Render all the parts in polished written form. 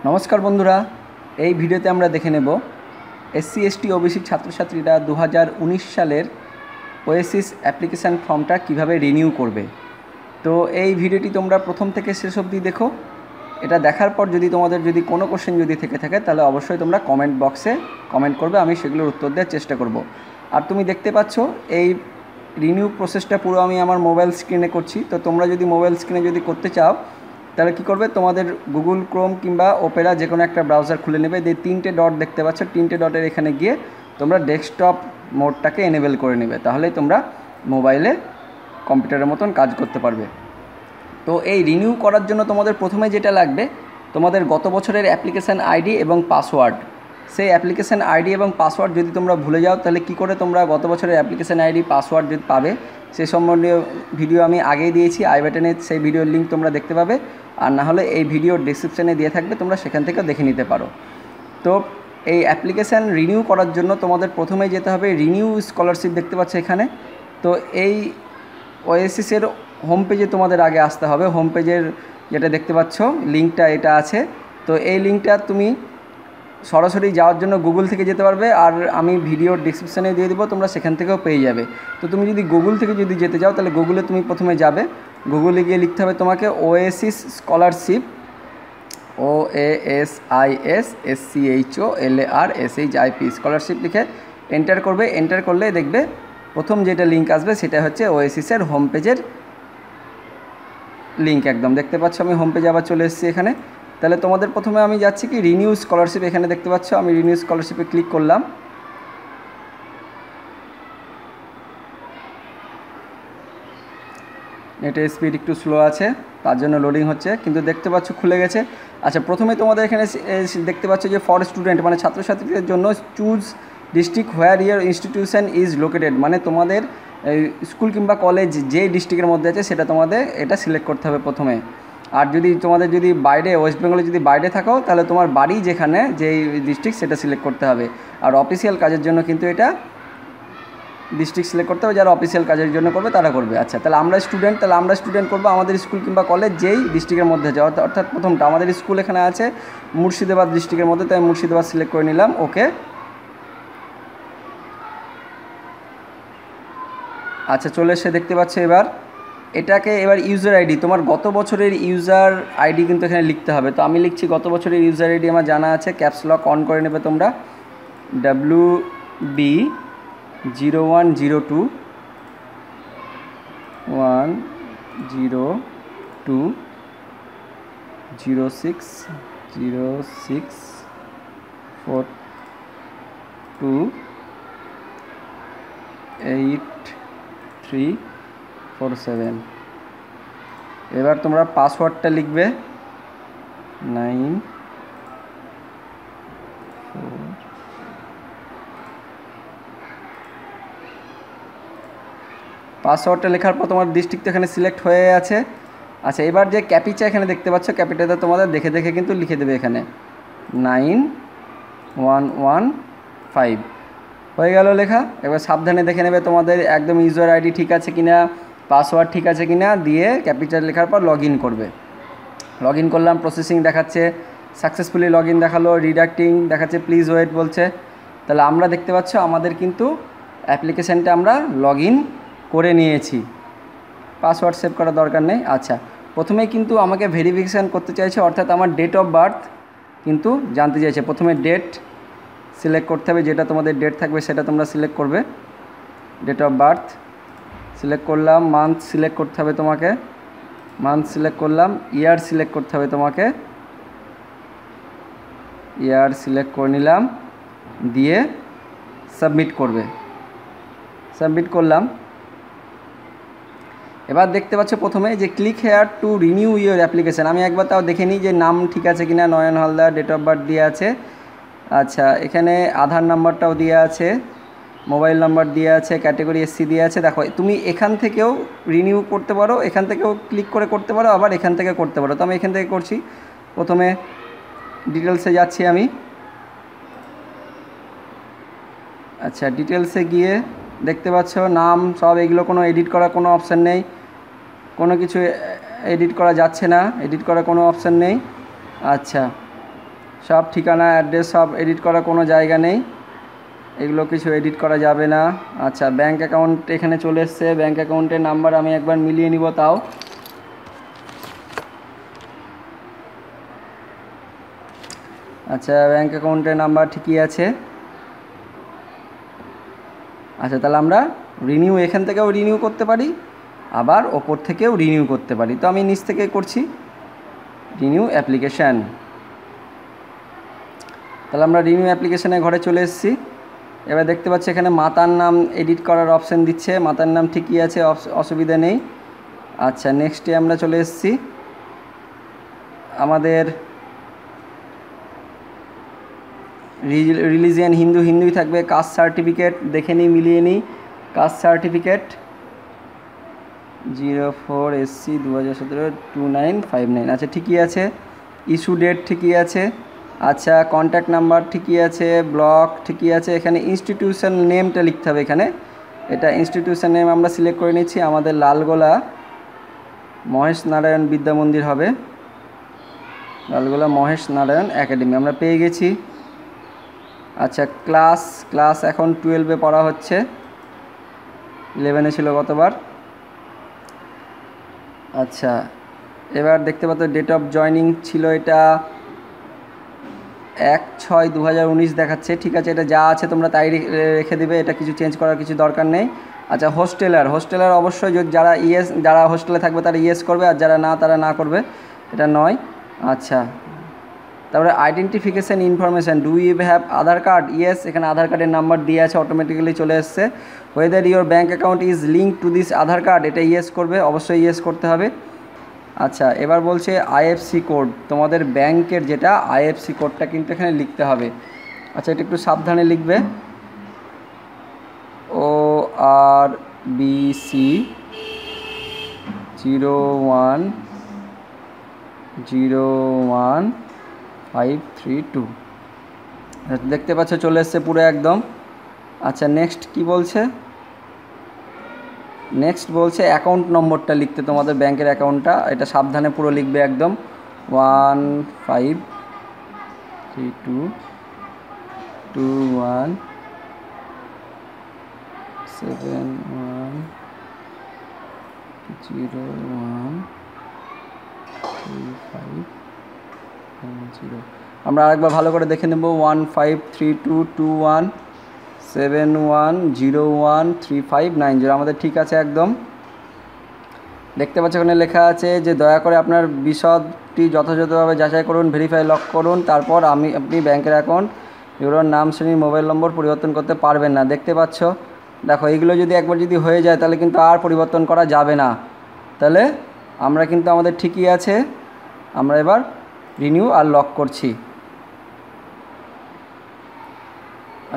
নমস্কার বন্ধুরা, এই ভিডিওতে আমরা দেখে নেব এসসি এসটি ওবিসি ছাত্রছাত্রীরা 2019 সালের ওয়েসিস অ্যাপ্লিকেশান ফর্মটা কিভাবে রিনিউ করবে। তো এই ভিডিওটি তোমরা প্রথম থেকে শেষ অবধি দেখো। এটা দেখার পর তোমাদের কোনো কোশ্চেন থেকে থাকে তাহলে অবশ্যই তোমরা কমেন্ট বক্সে কমেন্ট করবে, আমি সেগুলোর উত্তর দেওয়ার চেষ্টা করব। আর তুমি দেখতে পাচ্ছ এই রিনিউ প্রসেসটা পুরো আমি আমার মোবাইল স্ক্রিনে করছি। তো তোমরা যদি মোবাইল স্ক্রিনে করতে চাও তাহলে কী করবে, তোমাদের গুগল ক্রোম কিংবা ওপেরা যে কোনো একটা ব্রাউজার খুলে নেবে। যে 3টে ডট দেখতে পাচ্ছ, 3টে ডটের এখানে গিয়ে তোমরা ডেস্কটপ মোডটাকে এনেবেল করে নেবে, তাহলেই তোমরা মোবাইলে কম্পিউটারের মতন কাজ করতে পারবে। তো এই রিনিউ করার জন্য তোমাদের প্রথমে যেটা লাগবে, তোমাদের গত বছরের অ্যাপ্লিকেশান আইডি এবং পাসওয়ার্ড। সেই অ্যাপ্লিকেশান আইডি এবং পাসওয়ার্ড যদি তোমরা ভুলে যাও তাহলে কী করে তোমরা গত বছরের অ্যাপ্লিকেশান আইডি পাসওয়ার্ড যদি পাবে, সে সম্বন্ধীয় ভিডিও আমি আগেই দিয়েছি। আই বাটনে সেই ভিডিওর লিঙ্ক তোমরা দেখতে পাবে, আর না হলে এই ভিডিওর ডেসক্রিপশানে দিয়ে থাকবে, তোমরা সেখান থেকেও দেখে নিতে পারো। তো এই অ্যাপ্লিকেশান রিনিউ করার জন্য তোমাদের প্রথমেই যেতে হবে রিনিউ স্কলারশিপ, দেখতে পাচ্ছ এখানে। তো এই ওএসিসের হোম পেজে তোমাদের আগে আসতে হবে। হোম পেজের যেটা দেখতে পাচ্ছ লিঙ্কটা এটা আছে। তো এই লিঙ্কটা তুমি সরাসরি যাওয়ার জন্য গুগল থেকে যেতে পারবে, আর আমি ভিডিওর ডিসক্রিপশানে দিয়ে দেবো, তোমরা সেখান থেকেও পেয়ে যাবে। তো তুমি যদি গুগল থেকে যেতে চাও তাহলে গুগলে তুমি প্রথমে যাবে, গুগলে গিয়ে লিখতে হবে তোমাকে ওএসিস স্কলারশিপ, OASISSCHOLARSHIP স্কলারশিপ লিখে এন্টার করবে। এন্টার করলে দেখবে প্রথম যেটা লিঙ্ক আসবে সেটা হচ্ছে ওএসিসের হোম পেজের লিঙ্ক। একদম দেখতে পাচ্ছ আমি হোম পেজে আবার চলে এসেছি এখানে। তাহলে তোমাদের প্রথমে আমি যাচ্ছি কি রিনিউ স্কলারশিপ, এখানে দেখতে পাচ্ছ আমি রিনিউ স্কলারশিপে ক্লিক করলাম। নেটের স্পিড একটু স্লো আছে, তার জন্য লোডিং হচ্ছে, কিন্তু দেখতে পাচ্ছ খুলে গেছে। আচ্ছা, প্রথমে তোমাদের এখানে দেখতে পাচ্ছ যে ফর স্টুডেন্ট মানে ছাত্রছাত্রীদের জন্য choose district where year institution is located, মানে তোমাদের স্কুল কিংবা কলেজ যে ডিস্ট্রিক্টের মধ্যে আছে সেটা তোমাদের এটা সিলেক্ট করতে হবে প্রথমে। আর তোমাদের বাইরে ওয়েস্ট বেঙ্গলে বাইরে থাকো তাহলে তোমার বাড়ি যেখানে যেই ডিস্ট্রিক্ট সেটা সিলেক্ট করতে হবে। আর অফিসিয়াল কাজের জন্য কিন্তু এটা ডিস্ট্রিক্ট সিলেক্ট করতে হবে, যারা অফিসিয়াল কাজের জন্য করবে তারা করবে। আচ্ছা, তাহলে আমরা স্টুডেন্ট করবো আমাদের স্কুল কিংবা কলেজ যেই ডিস্ট্রিক্টের মধ্যে আছে, অর্থাৎ প্রথমটা আমাদের স্কুল এখানে আছে মুর্শিদাবাদ ডিস্ট্রিক্টের মধ্যে, তাই মুর্শিদাবাদ সিলেক্ট করে নিলাম। ওকে। আচ্ছা, চলে এসে দেখতে পাচ্ছ এবার ইউজার আইডি, তোমার গত বছরের ইউজার আইডি কিন্তু এখানে লিখতে হবে। তো আমি লিখছি গত বছরের ইউজার আইডি আমার জানা আছে, ক্যাপস লক অন করে নেবে তোমরা, WB010206406847। এবার তোমরা পাসওয়ার্ডটা লিখবে 9 পাসওয়ার্ডটা লেখার পর তোমার ডিস্ট্রিক্ট এখানে সিলেক্ট হয়ে আছে। আচ্ছা, এবার যে ক্যাপিচা এখানে দেখতে পাচ্ছ, ক্যাপিটাতে তোমাদের দেখে দেখে কিন্তু লিখে দেবে এখানে 9115 হয়ে গেল লেখা। এবার সাবধানে দেখে নেবে তোমাদের একদম ইউজার আইডি ঠিক আছে কিনা, পাসওয়ার্ড ঠিক আছে কিনা, দিয়ে ক্যাপিটাল লেখার পর লগ ইন করবে। লগ ইন করলাম, প্রসেসিং দেখাচ্ছে, সাকসেসফুলি লগ ইন দেখালো, রিডাক্টিং দেখাচ্ছে, প্লিজ ওয়েট বলছে। তাহলে আমরা দেখতে পাচ্ছ আমাদের কিন্তু অ্যাপ্লিকেশানটা আমরা লগ ইন করে নিয়েছি, পাসওয়ার্ড সেভ করার দরকার নেই। আচ্ছা, প্রথমেই কিন্তু আমাকে ভেরিফিকেশান করতে চাইছে, অর্থাৎ আমার ডেট অফ বার্থ কিন্তু জানতে চাইছে। প্রথমে ডেট সিলেক্ট করতে হবে, যেটা তোমাদের ডেট থাকবে সেটা তোমরা সিলেক্ট করবে। ডেট অফ বার্থ সিলেক্ট করলাম, মান্থ সিলেক্ট করতে হবে তোমাকে, মান্থ সিলেক্ট করলাম, ইয়ার সিলেক্ট করতে হবে তোমাকে, ইয়ার সিলেক্ট করে নিলাম, দিয়ে সাবমিট করবে। সাবমিট করলাম। এবার দেখতে পাচ্ছ প্রথমে যে click here two renew your application. আমি একবার তাও দেখে নিই যে নাম ঠিক আছে কিনা, নয়ন হালদার, ডেট অফ বার্থ দিয়ে আছে। আচ্ছা, এখানে আধার নাম্বারটাও দিয়ে আছে, মোবাইল নাম্বার দিয়ে আছে, ক্যাটেগরি এসসি দিয়ে আছে। দেখো তুমি এখান থেকেও রিনিউ করতে পারো, এখান থেকেও ক্লিক করে করতে পারো, আবার এখান থেকে করতে পারো। তো আমি এখান থেকে করছি। প্রথমে ডিটেলসে যাচ্ছি আমি। আচ্ছা, ডিটেলসে গিয়ে দেখতে পাচ্ছ নাম সব এগুলো, কোনো এডিট করার কোনো অপশান নেই, কোনো কিছু এডিট করা যাচ্ছে না, এডিট করার কোনো অপশান নেই। আচ্ছা, সব ঠিকানা অ্যাড্রেস সব এডিট করা কোনো জায়গা নেই, এগুলো কিছু এডিট করা যাবে না। আচ্ছা, ব্যাঙ্ক অ্যাকাউন্ট এখানে চলে এসছে, ব্যাঙ্ক অ্যাকাউন্টের নাম্বার আমি একবার মিলিয়ে নিব তাও। আচ্ছা, ব্যাঙ্ক অ্যাকাউন্টের নাম্বার ঠিকই আছে। আচ্ছা, তাহলে আমরা রিনিউ এখান থেকেও রিনিউ করতে পারি, আবার ওপর থেকেও রিনিউ করতে পারি। তো আমি নিচ থেকে করছি রিনিউ অ্যাপ্লিকেশান। তাহলে আমরা রিনিউ অ্যাপ্লিকেশানে ঘরে চলে এসেছি। এবার দেখতে পাচ্ছি এখানে মাতার নাম এডিট করার অপশান দিচ্ছে, মাতার নাম ঠিকই আছে, অসুবিধা নেই। আচ্ছা, নেক্সটে আমরা চলে এসেছি। আমাদের রিলিজিয়ান হিন্দুই থাকবে। কাস্ট সার্টিফিকেট দেখে নিই, মিলিয়ে নিই। Caste certificate 04 SC 2017 2959। আচ্ছা, ঠিকই আছে। ইস্যু ডেট ঠিকই আছে। আচ্ছা, কন্ট্যাক্ট নাম্বার ঠিকই আছে, ব্লক ঠিকই আছে। এখানে ইনস্টিটিউশন নেমটা লিখতে হবে। এখানে এটা ইনস্টিটিউশন নেম আমরা সিলেক্ট করে নিচ্ছি। আমাদের লালগোলা মহেশ নারায়ণ বিদ্যা মন্দির হবে, লালগোলা মহেশ নারায়ণ একাডেমি আমরা পেয়ে গেছি। আচ্ছা, ক্লাস এখন 12-এ পড়া হচ্ছে, 11-এ ছিল গতবার। আচ্ছা, এবার দেখতে পাচ্ছ ডেট অফ জয়নিং ছিল এটা 1/6/2019 দেখাচ্ছে। ঠিক আছে, এটা যা আছে তোমরা তাই রেখে দেবে, এটা কিছু চেঞ্জ করার কিছু দরকার নেই। আচ্ছা, হোস্টেলার অবশ্যই যারা হোস্টেলে থাকবে তারা ইয়েস করবে, আর যারা না তারা না করবে, এটা নয়। আচ্ছা, তারপরে identification information, do you have Aadhaar card? Yes, এখানে আধার কার্ডের নাম্বার দিয়ে আছে, অটোমেটিক্যালি চলে এসছে। Whether your bank account is link to this Aadhaar card, এটা ইয়েস করবে, অবশ্যই ইয়েস করতে হবে। আচ্ছা, এবার বলছে IFSC কোড, তোমাদের ব্যাংকের যেটা IFSC কোডটা কিন্তু এখানে লিখতে হবে। আচ্ছা, এটা একটু সাবধানে লিখবে। ORBC 0101532। দেখতে পাচ্ছ চলে এসছে পুরো একদম। আচ্ছা, নেক্সট কি বলছে? নেক্সট বলছে অ্যাকাউন্ট নম্বরটা লিখতে, তোমাদের ব্যাংকের অ্যাকাউন্টটা, এটা সাবধানে পুরো লিখবে একদম। 153221713510। আমরা আরেকবার ভালো করে দেখে নেব। 15322171013590 আমাদের ঠিক আছে একদম। দেখতে পাচ্ছ ওখানে লেখা আছে যে দয়া করে আপনার বিশদটি যথাযথভাবে যাচাই করুন, ভেরিফাই লক করুন, তারপর আপনি ব্যাংকের অ্যাকাউন্ট এগুলোর নাম, শ্রেণী, মোবাইল নম্বর পরিবর্তন করতে পারবেন না। দেখতে পাচ্ছ, দেখো এইগুলো যদি একবার যদি হয়ে যায় তাহলে কিন্তু আর পরিবর্তন করা যাবে না। তাহলে আমরা কিন্তু আমাদের ঠিকই আছে। আমরা এবার রিনিউ আর লক করছি।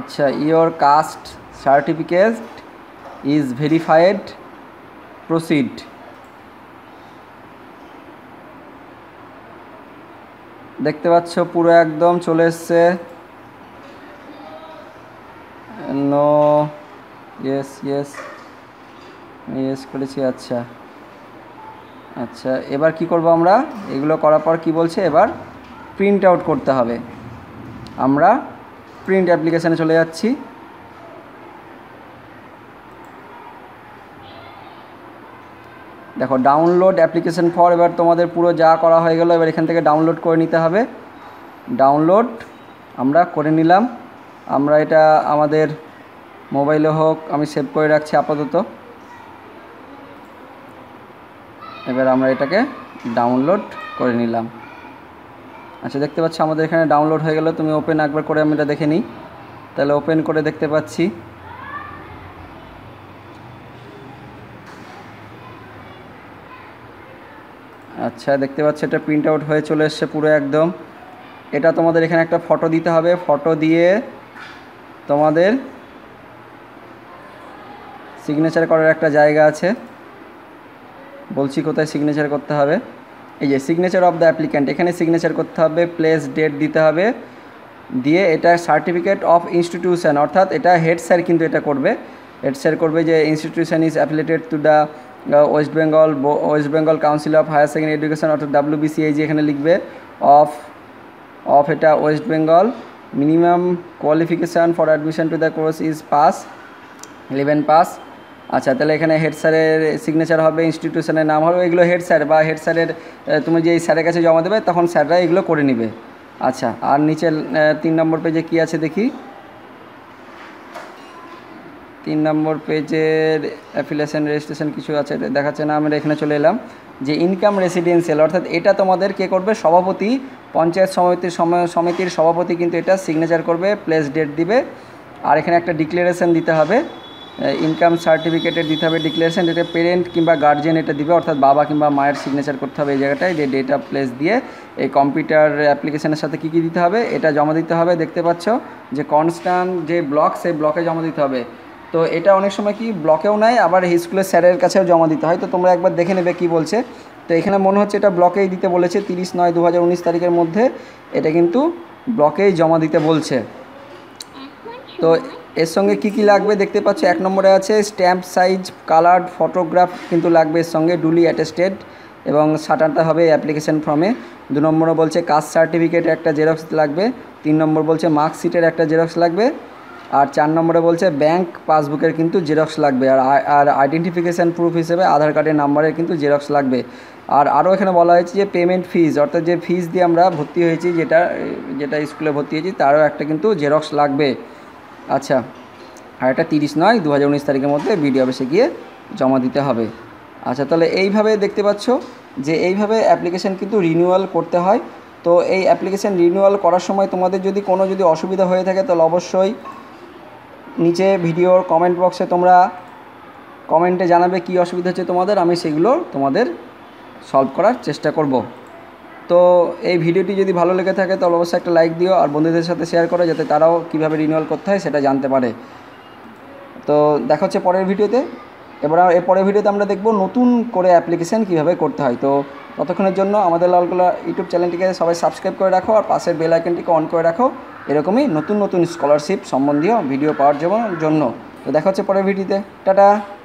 আচ্ছা, your caste certificate is verified, proceed. দেখতে পাচ্ছ পুরো একদম চলে এসছে। নো, ইয়েস করেছি। আচ্ছা, এবার কি করব আমরা? এগুলো করার পর কি বলছে, এবার প্রিন্ট আউট করতে হবে। আমরা প্রিন্ট অ্যাপ্লিকেশানে চলে যাচ্ছি। দেখো ডাউনলোড অ্যাপ্লিকেশান ফর, এবার তোমাদের পুরো যা করা হয়ে গেল, এবার এখান থেকে ডাউনলোড করে নিতে হবে। ডাউনলোড আমরা করে নিলাম। আমরা এটা আমাদের মোবাইলে হোক, আমি সেভ করে রাখছি আপাতত। এবার আমরা এটাকে ডাউনলোড করে নিলাম। আচ্ছা, দেখতে পাচ্ছ আমাদের এখানে ডাউনলোড হয়ে গেল। তুমি ওপেন একবার করে আমি এটা দেখে নিই। তাহলে ওপেন করে দেখতে পাচ্ছি। আচ্ছা, দেখতে পাচ্ছি এটা প্রিন্ট আউট হয়ে চলে এসছে পুরো একদম। এটা তোমাদের এখানে একটা ফটো দিতে হবে। ফটো দিয়ে তোমাদের সিগনেচার করার একটা জায়গা আছে, বলছি কোথায় সিগনেচার করতে হবে। এই যে সিগনেচার অফ দ্য অ্যাপ্লিক্যান্ট, এখানে সিগনেচার করতে হবে, প্লেস, ডেট দিতে হবে। দিয়ে এটা সার্টিফিকেট অফ ইনস্টিটিউশন, অর্থাৎ এটা হেড স্যার কিন্তু এটা করবে। হেড স্যার করবে যে institution is affiliated to the West Bengal council of higher secondary education, অর্থাৎ WBCAG এখানে লিখবে। অফ অফ এটা West Bengal. Minimum qualification for admission to the course is pass 11 pass. আচ্ছা, তাহলে এখানে হেড স্যারের সিগনেচার হবে, ইনস্টিটিউশনের নাম হবে, এগুলো হেড স্যার বা হেড স্যারের তুমি যে স্যারের কাছে জমা দেবে তখন স্যাররা এগুলো করে নেবে। আচ্ছা, আর নিচে 3 নম্বর পেজে কী আছে দেখি। 3 নম্বর পেজের অ্যাফিলিয়েশন রেজিস্ট্রেশন কিছু আছে, এটা দেখাচ্ছে না। আমরা এখানে চলে এলাম যে ইনকাম রেসিডেন্সিয়াল, অর্থাৎ এটা তোমাদের কে করবে, সভাপতি, পঞ্চায়েত সমিতির সভাপতি কিন্তু এটা সিগনেচার করবে, প্লেস ডেট দিবে। আর এখানে একটা ডিক্লারেশন দিতে হবে, ইনকাম সার্টিফিকেটের দিতে হবে ডিক্লারেশন, এটা পেরেন্ট কিংবা গার্জিয়ান এটা দিবে, অর্থাৎ বাবা কিংবা মায়ের সিগনেচার করতে হবে এই জায়গাটায়, যে ডেট অফ প্লেস দিয়ে। এই কম্পিউটার অ্যাপ্লিকেশনের সাথে কী কী দিতে হবে এটা জমা দিতে হবে। দেখতে পাচ্ছ যে কনস্ট্যান্ট যে ব্লক, সেই ব্লকে জমা দিতে হবে। তো এটা অনেক সময় কি ব্লকেও নেয়, আবার স্কুলের স্যারের কাছেও জমা দিতে হয়। তো তোমরা একবার দেখে নেবে কি বলছে। তো এখানে মনে হচ্ছে এটা ব্লকেই দিতে বলেছে, 30/9/2019 তারিখের মধ্যে এটা কিন্তু ব্লকেই জমা দিতে বলছে। তো এর সঙ্গে কি কি লাগবে দেখতে পাচ্ছ, 1 নম্বরে আছে স্ট্যাম্প সাইজ কালার্ড ফটোগ্রাফ কিন্তু লাগবে এর সঙ্গে, ডুলি অ্যাটেস্টেড, এবং সাটাতে হবে অ্যাপ্লিকেশন ফর্মে। 2 নম্বরে বলছে কাস্ট সার্টিফিকেট একটা জেরক্স লাগবে। 3 নম্বর বলছে মার্কশিটের একটা জেরক্স লাগবে। আর 4 নম্বরে বলছে ব্যাংক পাসবুকের কিন্তু জেরক্স লাগবে। আর আইডেন্টিফিকেশান প্রুফ হিসেবে আধার কার্ডের নাম্বারের কিন্তু জেরক্স লাগবে। আর আরও এখানে বলা হয়েছে যে পেমেন্ট ফিজ, অর্থাৎ যে ফিজ দিয়ে আমরা ভর্তি হয়েছি, যেটা স্কুলে ভর্তি হয়েছি তারও একটা কিন্তু জেরক্স লাগবে। আচ্ছা, আর এটা 30/9/2019 তারিখের মধ্যে বিডিও অফিসে গিয়ে জমা দিতে হবে। আচ্ছা, তাহলে এইভাবে দেখতে পাচ্ছ যে এইভাবে অ্যাপ্লিকেশান কিন্তু রিনিউয়াল করতে হয়। তো এই অ্যাপ্লিকেশান রিনিউয়াল করার সময় তোমাদের যদি কোনো অসুবিধা হয়ে থাকে তাহলে অবশ্যই নিচে ভিডিওর কমেন্ট বক্সে তোমরা কমেন্টে জানাবে কী অসুবিধা হচ্ছে তোমাদের, আমি সেগুলো তোমাদের সলভ করার চেষ্টা করব। তো এই ভিডিওটি যদি ভালো লেগে থাকে তাহলে অবশ্যই একটা লাইক দিও, আর বন্ধুদের সাথে শেয়ার করো যাতে তারাও কীভাবে রিনিউয়াল করতে হয় সেটা জানতে পারে। তো দেখা হচ্ছে পরের ভিডিওতে। এর পরের ভিডিওতে আমরা দেখব নতুন করে অ্যাপ্লিকেশান কীভাবে করতে হয়। তো ততক্ষণের জন্য আমাদের লালগোলা ইউটিউব চ্যানেলটিকে সবাই সাবস্ক্রাইব করে রাখো, আর পাশের বেল আইকনটিকে অন করে রাখো এরকমই নতুন নতুন স্কলারশিপ সম্বন্ধীয় ভিডিও পাওয়ার জন্য। তো দেখা হচ্ছে পরের ভিডিওতে। টাটা।